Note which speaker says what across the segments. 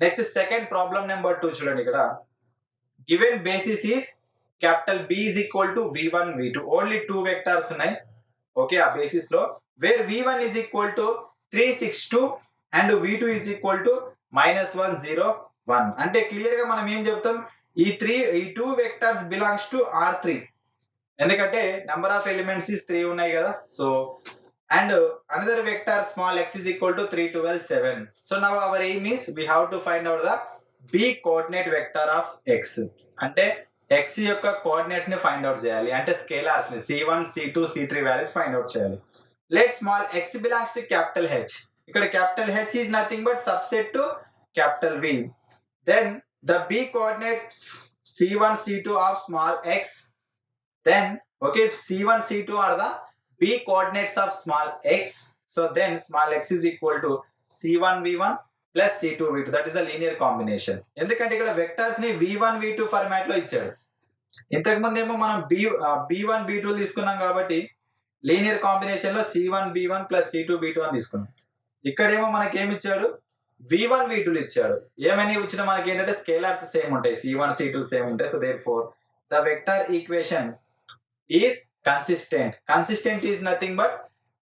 Speaker 1: Next second problem number 2 చూడండి. ఇక్కడ given basis is capital B is equal to V1 V2 only 2 vectors ఉన్నాయి. Okay, ఆ basis లో where V1 is equal to 362 and V2 is equal to -101. అంటే clear గా మనం ఏం చెప్తాం, ఈ 2 వెక్టార్స్ బిలాంగ్స్ టు R3 ఎందుకంటే నెంబర్ ఆఫ్ ఎలిమెంట్స్ ఇస్ 3 ఉన్నాయి కదా. So and another vector small x is equal to 3 12 7. So now our aim is we have to find out the b coordinate vector of x. అంటే x యొక్క coordinates ని find out చేయాలి, అంటే scalars ని c1 c2 c3 values find out చేయాలి. let small x belongs to capital H. ఇక్కడ capital H is nothing but subset to capital V. then the b coordinates c1 c2 of small x. then okay, c1 c2 are the b coordinates of small x. So then small x is equal to c1 v1 plus c2 v2. that is a linear combination. ఎందుకంటే ఇక్కడ vectors ని v1 v2 format లో ఇచ్చాడు. ఇంతకు ముందు ఏమో మనం b1 b2 తీసుకున్నాం కాబట్టి లీనియర్ కాంబినేషన్ లో c1 b1 plus c2 b2 అని తీసుకున్నాం. ఇక్కడేమో మనకి ఏమి ఇచ్చాడు, v1 v2 ఇచ్చాడు. ఏమని ఇచ్చిన మనకి ఏంటంటే స్కేలార్స్ సేమ్ ఉంటాయి, c1 c2 సేమ్ ఉంటాయి. So therefore the vector equation is consistent. Consistent is nothing but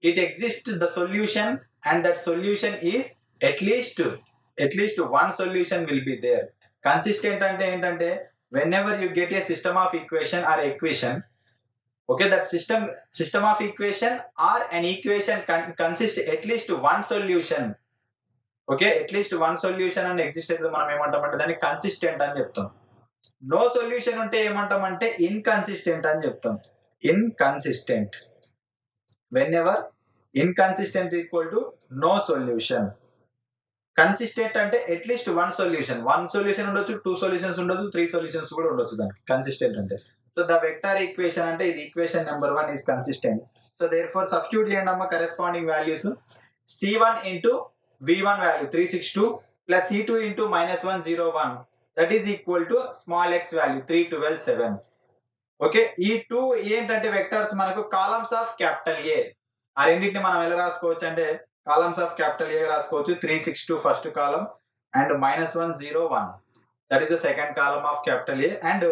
Speaker 1: it exists the solution and that solution is at least one solution will be there. Consistent ante entante whenever you get a system of equation or equation, okay, that system of equation or an equation consists at least one solution. Okay, at least one solution and exist అయితే మనం ఏమంటామంటే దాన్ని consistent అని చెప్తాం. No solution ఉంటే ఏమంటామంటే inconsistent అని చెప్తాం. inconsistent. whenever inconsistent equal to no solution. consistent అంటే అట్లీస్ట్ వన్ సొల్యూషన్ ఉండొచ్చు, 2 solutions ఉండొచ్చు, 3 solutions కూడా ఉండొచ్చు దానికి కన్సిస్టెంట్ అంటే. సో ద వెక్టర్ ఈక్వేషన్ అంటే ఇది equation number 1 is consistent. So therefore substitute చేయండి అమ్మ corresponding values. c1 into v1 value 362 plus c2 into -101 that is equal to small x value 3 12 7. Okay, ఈ 2 ఏంటంటే వెక్టర్స్ మనకు కాలమ్స్ ఆఫ్ క్యాపిటల్ ఏ. ఆ రెండింటిని మనం ఎలా రాసుకోవచ్చు అంటే కాలమ్స్ ఆఫ్ క్యాపిటల్ ఏ రాసుకోవచ్చు. 362 first column and -101 that is the second column of capital A. And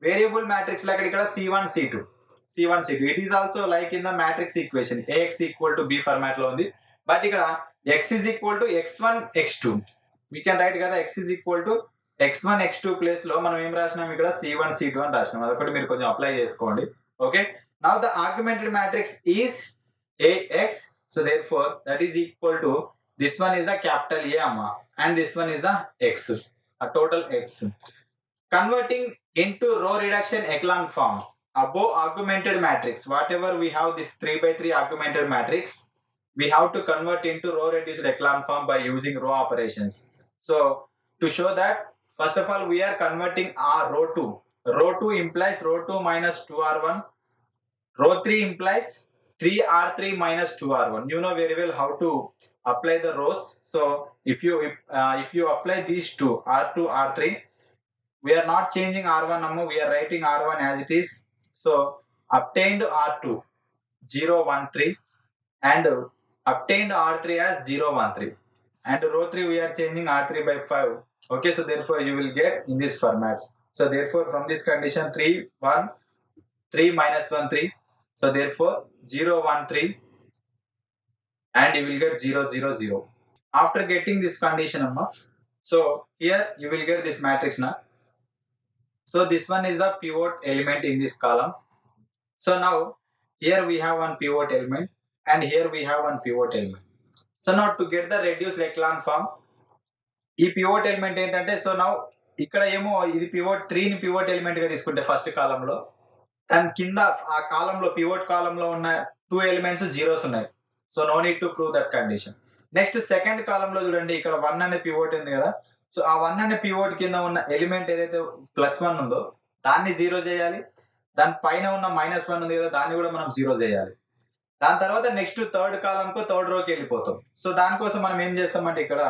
Speaker 1: variable matrix లో ఇక్కడ c1 c2 it is also like in the matrix equation ax equal to b format లో ఉంది. But ఇక్కడ x is equal to x1 x2 we can write కదా. x is equal to x1 x2 place లో మనం ఏం రాసినాం, ఇక్కడ c1 c2 అని రాసినాం. అదొకటి మీరు కొంచెం అప్లై చేసుకోండి. Okay, now the argumented matrix is ax. So therefore that is equal to this one is the capital A amma and this one is the x, a total x. converting into row reduction echelon form above augmented matrix, whatever we have this 3x3 augmented matrix, we have to convert into row reduced echelon form by using row operations. So to show that, first of all we are converting our row 2. row 2 implies row 2 minus 2r1. row 3 implies 3r3 minus 2r1. you know very well how to apply the rows. So if you apply these two r2 r3, we are not changing r1 number, we are writing r1 as it is. So obtained r2 013 and obtained r3 as 013 and row 3 we are changing r3 by 5. okay, so therefore you will get in this format. So therefore from this condition 3 1 3 minus 1 3. so therefore 013 and you will get 000. after getting this condition amma, so here you will get this matrix now. so this one is a pivot element in this column. so now here we have one pivot element and here we have one pivot element. so now to get the reduced echelon form, ఈ pivot element ఏంటంటే, so now ఇక్కడ ఏమో ఇది pivot 3 ని pivot element గా తీసుకుంటే first కాలం లో, దాని కింద ఆ కాలంలో పివోట్ కాలంలో ఉన్న 2 ఎలిమెంట్స్ జీరోస్ ఉన్నాయి. So no need to prove that condition. Next second కాలంలో చూడండి, ఇక్కడ 1 అనే పివోట్ ఉంది కదా. సో ఆ 1 అనే పివోట్ కింద ఉన్న ఎలిమెంట్ ఏదైతే +1 ఉందో దాన్ని 0 చేయాలి. దాని పైన ఉన్న -1 ఉంది కదా, దాన్ని కూడా మనం 0 చేయాలి. దాని తర్వాత నెక్స్ట్ థర్డ్ కాలం కు థర్డ్ రోకి వెళ్ళిపోతాం. సో దానికోసం మనం ఏం చేస్తామంటే ఇక్కడ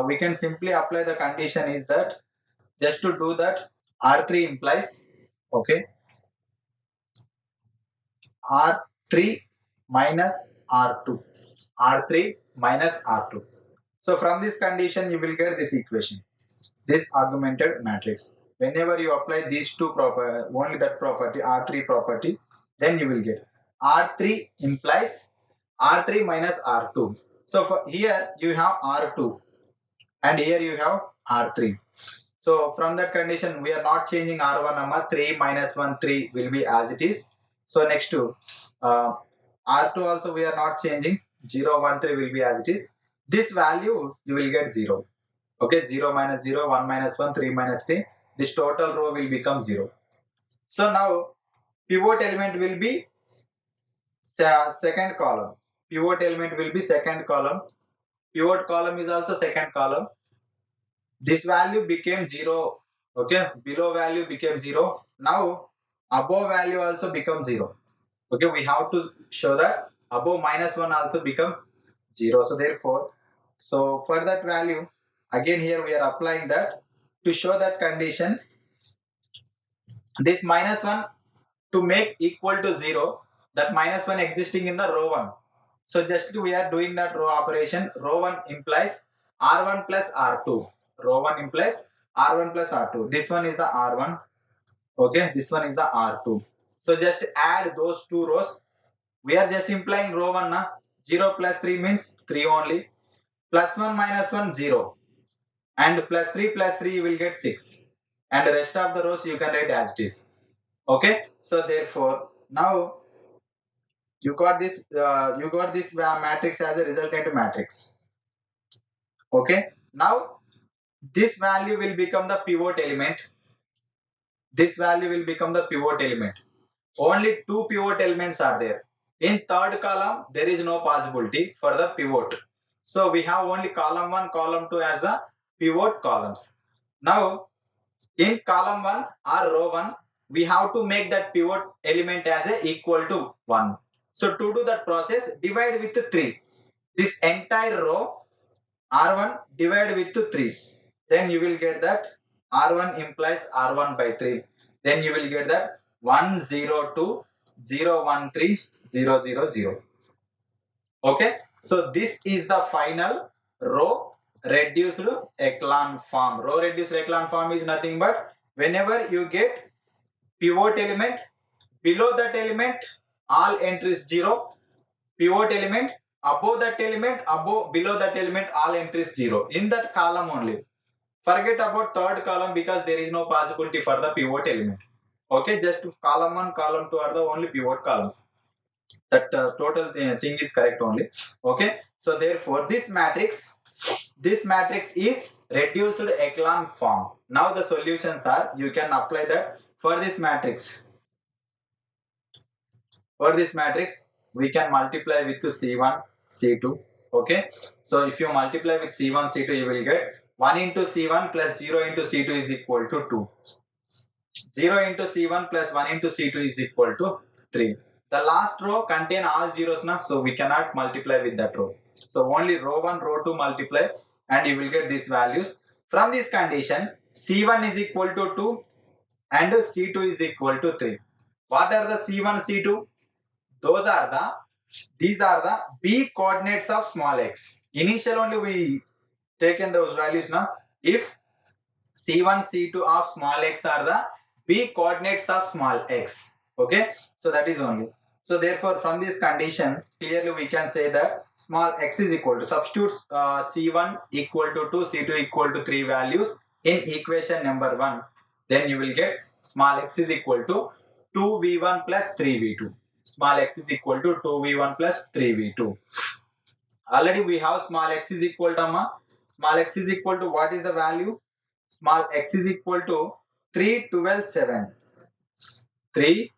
Speaker 1: we can simply apply the condition is that just to do that r3 implies, okay, r3 minus r2 r3 minus r2. So from this condition, you will get this equation, this augmented matrix. Whenever you apply these two only that property, R3 property, then you will get R3 implies R3 minus R2. So for here you have R2 and here you have R3. So from that condition, we are not changing R1, 3 minus 1, 3 will be as it is. So next to R2 also we are not changing, 0, 1, 3 will be as it is. This value you will get 0. Okay, 0 minus 0, 1 minus 1, 3 minus 3. This total row will become 0. So now pivot element will be second column. Pivot element will be second column. Pivot column is also second column. This value became 0. Okay, below value became 0. Now above value also becomes 0. Okay, we have to show that above minus 1 also become 0. So therefore, so for that value, again here we are applying that to show that condition. This minus 1 to make equal to 0, that minus 1 existing in the row 1. So just we are doing that row operation. Row 1 implies R1 plus R2. Row 1 implies R1 plus R2. This one is the R1. Okay, this one is the R2. So just add those two rows. We are just implying row 1 na. 0 plus 3 means 3 only. Plus 1 minus 1, 0. And plus 3 you will get 6. And the rest of the rows you can write as it is. Okay, so therefore now you got this matrix as a resultant matrix. Okay, now this value will become the pivot element. This value will become the pivot element. Only two pivot elements are there. In third column, there is no possibility for the pivot. So we have only column 1, column 2 as the pivot columns. Now, in column 1 or row 1, we have to make that pivot element as a equal to 1. So to do that process, divide with 3. This entire row R1 divide with 3. Then you will get that R1 implies R1 by 3. Then you will get that 1, 0, 2, 0, 1, 3, 0, 0, 0. Okay. So this is the final row reduced echelon form. Row reduced echelon form is nothing but whenever you get pivot element, below that element all entries 0. Pivot element, above that element, below that element all entries 0. In that column only. Forget about third column because there is no possibility for the pivot element. Okay, just column 1, column 2 are the only pivot columns. That total thing is correct only. Okay, so therefore this matrix is reduced echelon form. Now the solutions are, you can apply that for this matrix. For this matrix, we can multiply with C1, C2. Okay, so if you multiply with C1, C2, you will get 1 into C1 plus 0 into C2 is equal to 2. 0 into C1 plus 1 into C2 is equal to 3. The last row contain all zeros now, so we cannot multiply with that row. So only row 1, row 2 multiply and you will get these values. From this condition, C1 is equal to 2 and C2 is equal to 3. What are the C1, C2? These are the B coordinates of small x. Initial only we taken those values now. If C1, C2 of small x are the B coordinates of small x. Okay, so that is only. So therefore from this condition, clearly we can say that small x is equal to, substitute C1 equal to 2, C2 equal to 3 values in equation number 1. Then you will get small x is equal to 2v1 plus 3v2. Small x is equal to 2v1 plus 3v2. Already we have small x is equal to small x is equal to what is the value? Small x is equal to 3, 12, 7. 3,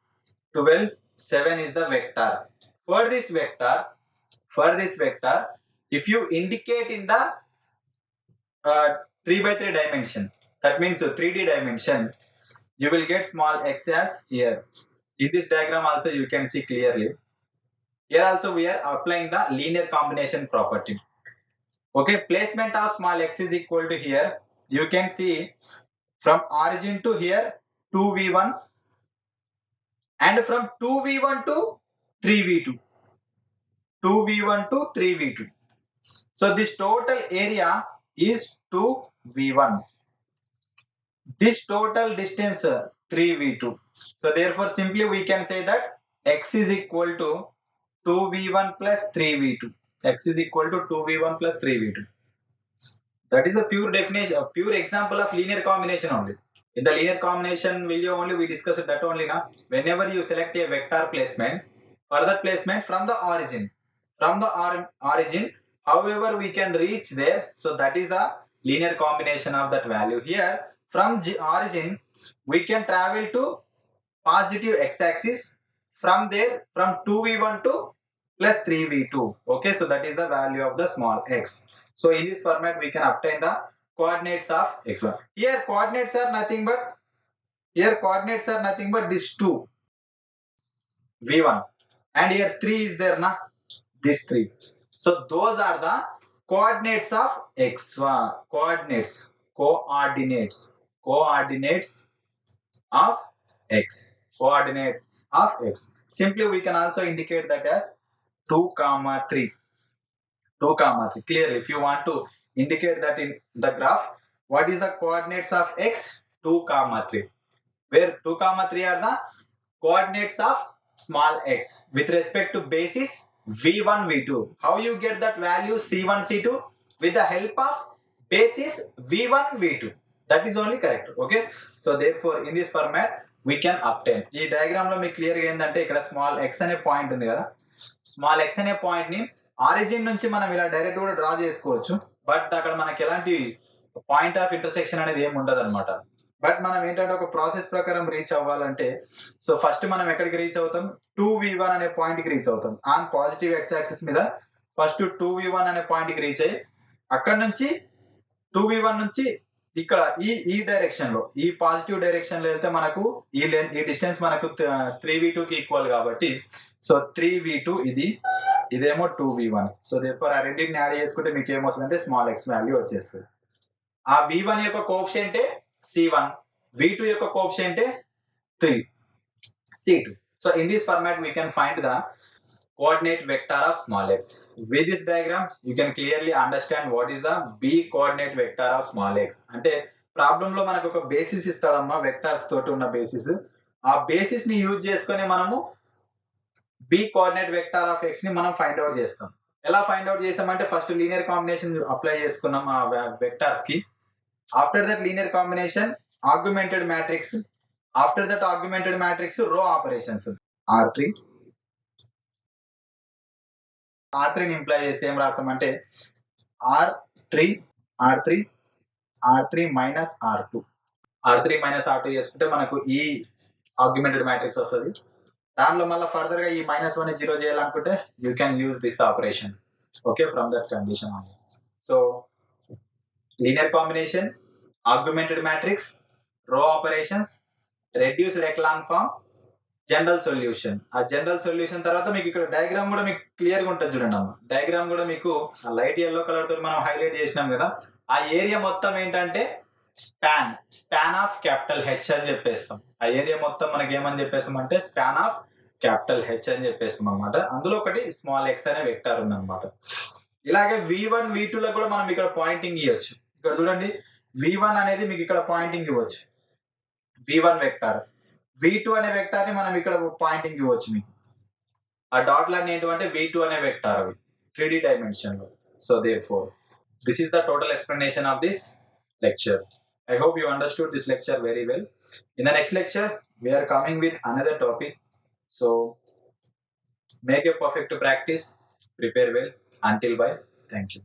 Speaker 1: 12, 7 is the vector. For this vector, if you indicate in the 3 by 3 dimension, that means 3D dimension, you will get small x as here. In this diagram also you can see clearly. Here also we are applying the linear combination property. Okay, placement of small x is equal to here. You can see from origin to here 2v1 and from 2v1 to 3v2. 2v1 to 3v2. So this total area is 2v1. This total distance 3v2. So therefore simply we can say that x is equal to 2v1 plus 3v2. X is equal to 2v1 plus 3v2. That is a pure definition, a pure example of linear combination only. In the linear combination video only we discussed that only now. Whenever you select a vector placement, further placement from the origin. From the origin, however we can reach there, so that is a linear combination of that value. Here, from origin, we can travel to positive x-axis. From there, from 2v1 to plus 3v2. Okay, so that is the value of the small x. So in this format, we can obtain the coordinates of x1. Here coordinates are nothing but this 2 v1, and here 3 is there na, this 3. So those are the coordinates of x1. Coordinates of x. Coordinates of x. Simply we can also indicate that as 2, 3. 2, 3. Clearly, if you want to indicate that in the graph, what is the coordinates of x? 2, 3. Where 2, 3 are the coordinates of small x with respect to basis v1, v2. How you get that value c1, c2? With the help of basis v1, v2. That is only correct. Okay. So therefore, in this format, we can obtain. ఈ diagram లో మీకు clear గా ఏంటంటే ఇక్కడ small x అనే point ఉంది కదా. Small x అనే పాయింట్ ని ఆరిజిన్ నుంచి మనం ఇలా డైరెక్ట్ కూడా డ్రా చేసుకోవచ్చు. బట్ అక్కడ మనకి ఎలాంటి పాయింట్ ఆఫ్ ఇంటర్సెక్షన్ అనేది ఏమి ఉండదు అనమాట. బట్ మనం ఏంటంటే ఒక ప్రాసెస్ ప్రకారం రీచ్ అవ్వాలంటే, సో ఫస్ట్ మనం ఎక్కడికి రీచ్ అవుతాం? 2v1 అనే పాయింట్ కి రీచ్ అవుతాం. ఆన్ పాజిటివ్ ఎక్స్ యాక్సిస్ మీద ఫస్ట్ 2v1 అనే పాయింట్ కి రీచ్ అయ్యి అక్కడ నుంచి 2v1 నుంచి ఇక్కడ ఈ డైరెక్షన్ లో, ఈ పాజిటివ్ డైరెక్షన్ లో వెళ్తే మనకు ఈ డిస్టెన్స్ మనకు 3v2 కి ఈక్వల్ కాబట్టి, సో 3v2 ఇదేమో 2v1. సో దేర్ఫోర్ ఆ రెండింటిని యాడ్ చేసుకుంటే మీకు ఏమొస్తుందంటే స్మాల్ ఎక్స్ వాల్యూ వచ్చేస్తుంది. ఆ v1 యొక్క కోఎఫిషియంటే c1, v2 యొక్క కోఎఫిషియంటే 3, c2. So in this format we can find the coordinate vector of small x. With this diagram you can clearly understand what is the b coordinate vector of small x. అంటే problem లో మనకు ఒక basis ఇస్తాడమ్మా, vectors తోటి ఉన్న basis. ఆ basis ని use చేసుకొని మనము b coordinate vector of x ని మనం ఫైండ్ అవుట్ చేస్తాం. ఎలా ఫైండ్ అవుట్ చేసామంటే ఫస్ట్ లీనియర్ కాంబినేషన్ అప్లై చేసుకున్నాం ఆ వెక్టర్స్ కి. After that linear combination augmented matrix. After that augmented matrix row operations R3 ని ఇంప్లై చేసి ఏం రాస్తామంటే R3 మైనస్ R2 చేసుకుంటే మనకు ఈ ఆగ్మెంటెడ్ మ్యాట్రిక్స్ వస్తుంది. దానిలో మళ్ళీ ఫర్దర్ గా ఈ -1 జీరో చేయాలనుకుంటే you can use this operation. Okay, from that condition. So linear combination, augmented matrix, row operations, reduced echelon form, general solution. ఆ జనరల్ సొల్యూషన్ తర్వాత మీకు ఇక్కడ డయాగ్రామ్ కూడా మీకు క్లియర్ గా ఉంటుంది చూడండి అమ్మ. డయాగ్రామ్ కూడా మీకు లైట్ ఎల్లో కలర్ తో మనం హైలైట్ చేసినాం కదా. ఆ ఏరియా మొత్తం ఏంటంటే స్పాన్ ఆఫ్ క్యాపిటల్ హెచ్ అని చెప్పేస్తాం. ఆ ఏరియా మొత్తం మనకి ఏమని చెప్పేస్తాం అంటే స్పాన్ ఆఫ్ క్యాపిటల్ హెచ్ అని చెప్పేస్తాం అనమాట. అందులో ఒకటి స్మాల్ ఎక్స్ అనే వెక్టార్ ఉంది అనమాట. ఇలాగే v1, v2 లో కూడా మనం ఇక్కడ పాయింటింగ్ ఇవ్వచ్చు. ఇక్కడ చూడండి, v1 అనేది మీకు ఇక్కడ పాయింటింగ్ ఇవ్వచ్చు, v1 వెక్టార్. v2 అనే వెక్టార్ ని మనం ఇక్కడ పాయింటింగ్ ఇవ్వచ్చు. మీకు ఆ డాట్ లైన్ ఏంటంటే v2 అనే వెక్టార్, అవి 3D dimension లో. So therefore this is the total explanation of this lecture. I hope you understood this lecture very well. In the next lecture we are coming with another topic. So make a perfect practice, prepare well. Until bye, thank you.